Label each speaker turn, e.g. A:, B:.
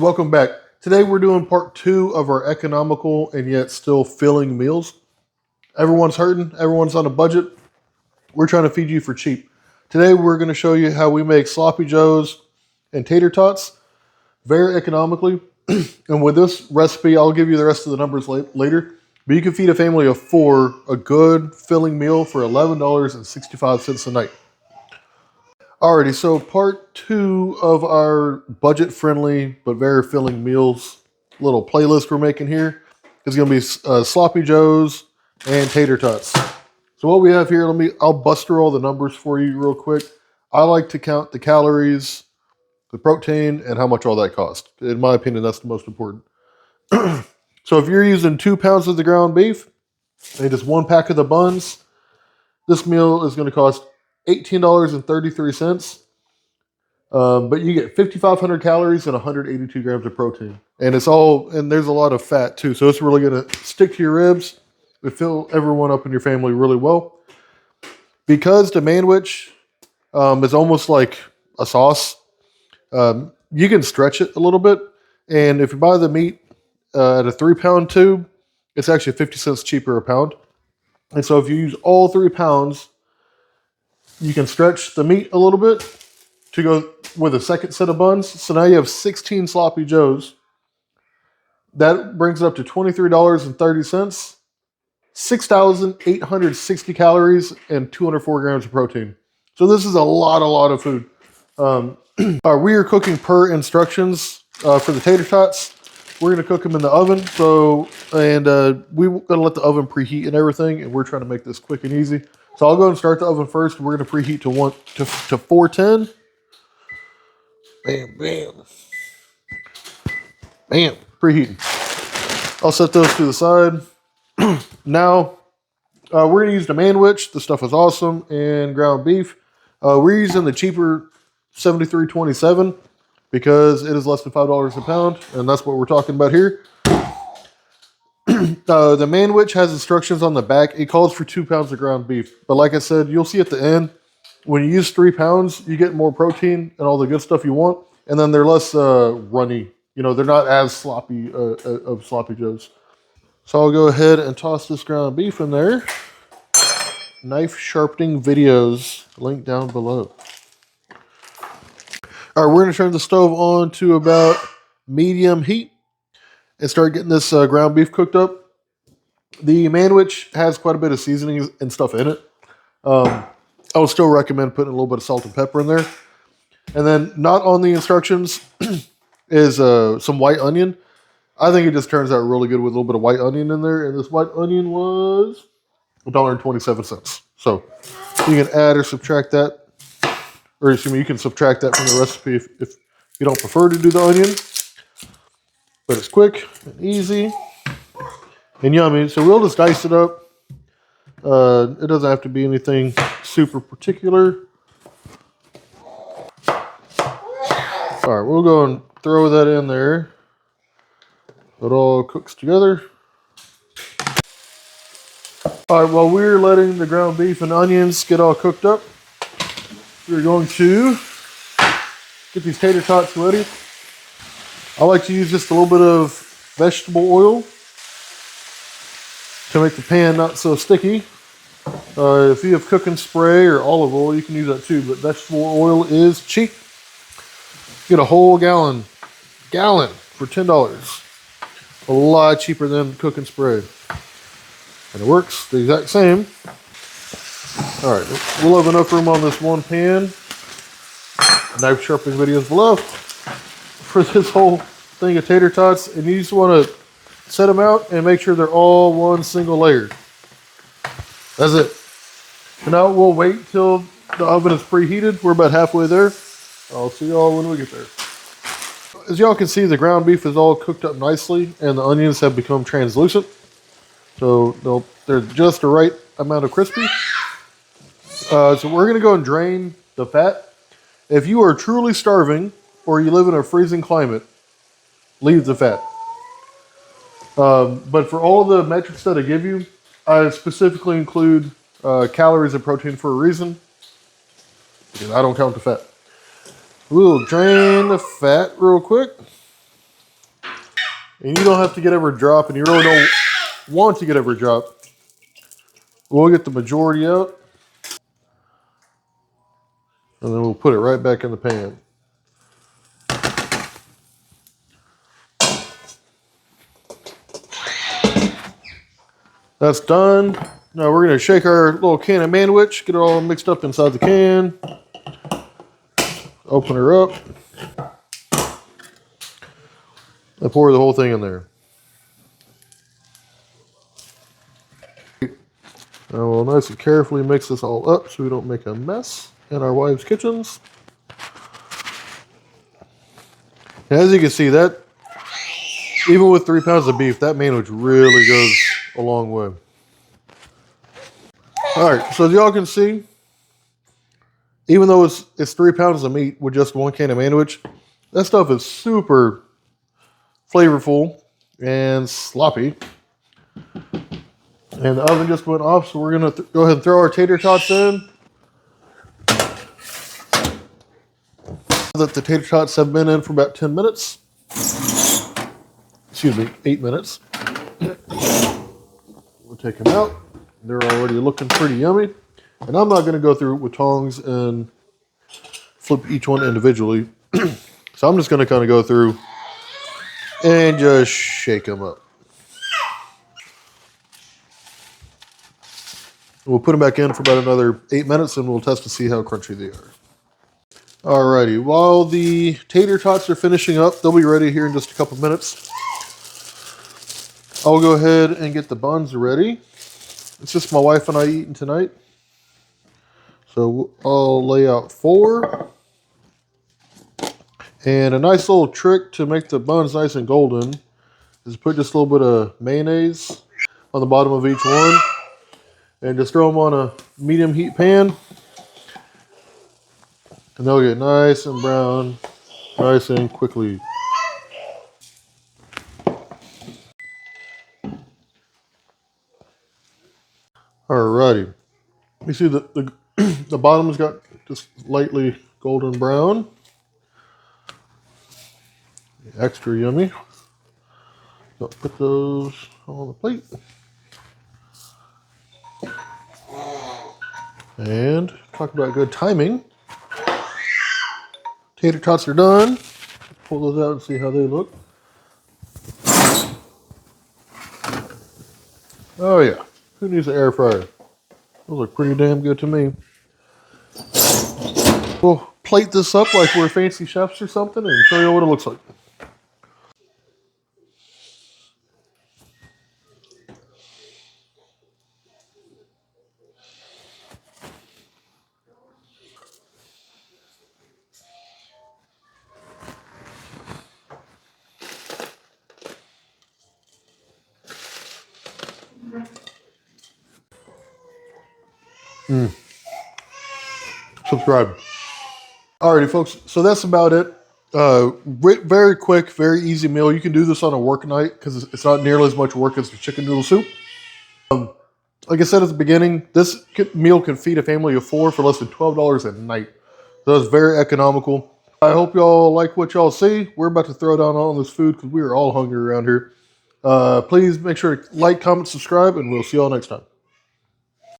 A: Welcome back. Today we're doing part two of our economical and yet still filling meals. Everyone's hurting, everyone's on a budget. We're trying to feed you for cheap. Today we're going to show you how we make sloppy joes and tater tots very economically. And with this recipe, I'll give you the rest of the numbers later. But you can feed a family of four a good filling meal for $11.65 a night. Alrighty, so part two of our budget-friendly but very filling meals little playlist we're making here is going to be sloppy joes and tater tots. So what we have here, I'll bust through all the numbers for you real quick. I like to count the calories, the protein, and how much all that costs. In my opinion, that's the most important. So if you're using 2 pounds of the ground beef and just one pack of the buns, this meal is going to cost $18.33. But you get 5,500 calories and 182 grams of protein. And there's a lot of fat too. So it's really going to stick to your ribs. It fill everyone up in your family really well. Because the manwich is almost like a sauce, you can stretch it a little bit. And if you buy the meat at a 3-pound tube, it's actually 50 cents cheaper a pound. And so if you use all 3 pounds, you can stretch the meat a little bit to go with a second set of buns. So now you have 16 sloppy joes. That brings it up to $23.30, 6,860 calories, and 204 grams of protein. So this is a lot of food. We are cooking per instructions for the tater tots. We're going to cook them in the oven. We're going to let the oven preheat and everything, and we're trying to make this quick and easy. So I'll go and start the oven first. We're going to preheat to 410. Bam, bam. Bam, preheating. I'll set those to the side. Now, we're going to use the manwich. The stuff is awesome. And ground beef. We're using the cheaper 73.27 because it is less than $5 a pound. And that's what we're talking about here. The manwich has instructions on the back. It calls for 2 pounds of ground beef. But like I said, you'll see at the end, when you use 3 pounds, you get more protein and all the good stuff you want. And then they're less runny. They're not as sloppy of sloppy joes. So I'll go ahead and toss this ground beef in there. Knife sharpening videos, link down below. All right, we're going to turn the stove on to about medium heat and start getting this ground beef cooked up. The manwich has quite a bit of seasoning and stuff in it. I would still recommend putting a little bit of salt and pepper in there. And then not on the instructions is some white onion. I think it just turns out really good with a little bit of white onion in there. And this white onion was $1.27. So you can add or subtract that. Or you can subtract that from the recipe if you don't prefer to do the onion. But it's quick and easy and yummy. So we'll just dice it up. It doesn't have to be anything super particular. All right, we'll go and throw that in there. It all cooks together. All right, while we're letting the ground beef and onions get all cooked up, we're going to get these tater tots ready. I like to use just a little bit of vegetable oil to make the pan not so sticky. If you have cooking spray or olive oil, you can use that too, but vegetable oil is cheap. Get a whole gallon for $10. A lot cheaper than cooking spray. And it works the exact same. All right, we'll have enough room on this one pan. Knife sharpening videos below for this whole thing of tater tots. And you just want to set them out and make sure they're all one single layer. That's it. And now we'll wait till the oven is preheated. We're about halfway there. I'll see y'all when we get there. As y'all can see, the ground beef is all cooked up nicely and the onions have become translucent. So they're just the right amount of crispy. So we're going to go and drain the fat. If you are truly starving or you live in a freezing climate, leave the fat. But for all the metrics that I give you, I specifically include calories and protein for a reason, because I don't count the fat. We'll drain the fat real quick. And you don't have to get every drop, and you really don't want to get every drop. We'll get the majority out, and then we'll put it right back in the pan. That's done. Now we're going to shake our little can of manwich, get it all mixed up inside the can. Open her up. And pour the whole thing in there. Now we'll nice and carefully mix this all up so we don't make a mess in our wives' kitchens. And as you can see, that even with 3 pounds of beef, that manwich really goes a long way. All right, so as y'all can see, even though it's 3 pounds of meat with just 1 can of manwich, that stuff is super flavorful and sloppy. And the oven just went off, so we're going to go ahead and throw our tater tots in. That the tater tots have been in for about 10 minutes. Excuse me, 8 minutes. We'll take them out. They're already looking pretty yummy. And I'm not going to go through it with tongs and flip each one individually. So I'm just going to kind of go through and just shake them up. We'll put them back in for about another 8 minutes and we'll test to see how crunchy they are. Alrighty, while the tater tots are finishing up, they'll be ready here in just a couple minutes. I'll go ahead and get the buns ready. It's just my wife and I eating tonight. So I'll lay out 4. And a nice little trick to make the buns nice and golden is put just a little bit of mayonnaise on the bottom of each one. And just throw them on a medium heat pan. And they'll get nice and brown, nice and quickly. Alrighty. You see the the bottom's got just lightly golden brown. Extra yummy. So put those on the plate. And talk about good timing. Tater tots are done. Pull those out and see how they look. Oh yeah, who needs an air fryer? Those look pretty damn good to me. We'll plate this up like we're fancy chefs or something and show you what it looks like. Subscribe. Alrighty, folks. So that's about it. Very quick, very easy meal. You can do this on a work night because it's not nearly as much work as the chicken noodle soup. Like I said at the beginning, this meal can feed a family of 4 for less than $12 a night. So that's very economical. I hope y'all like what y'all see. We're about to throw down on this food because we are all hungry around here. Please make sure to like, comment, subscribe, and we'll see y'all next time.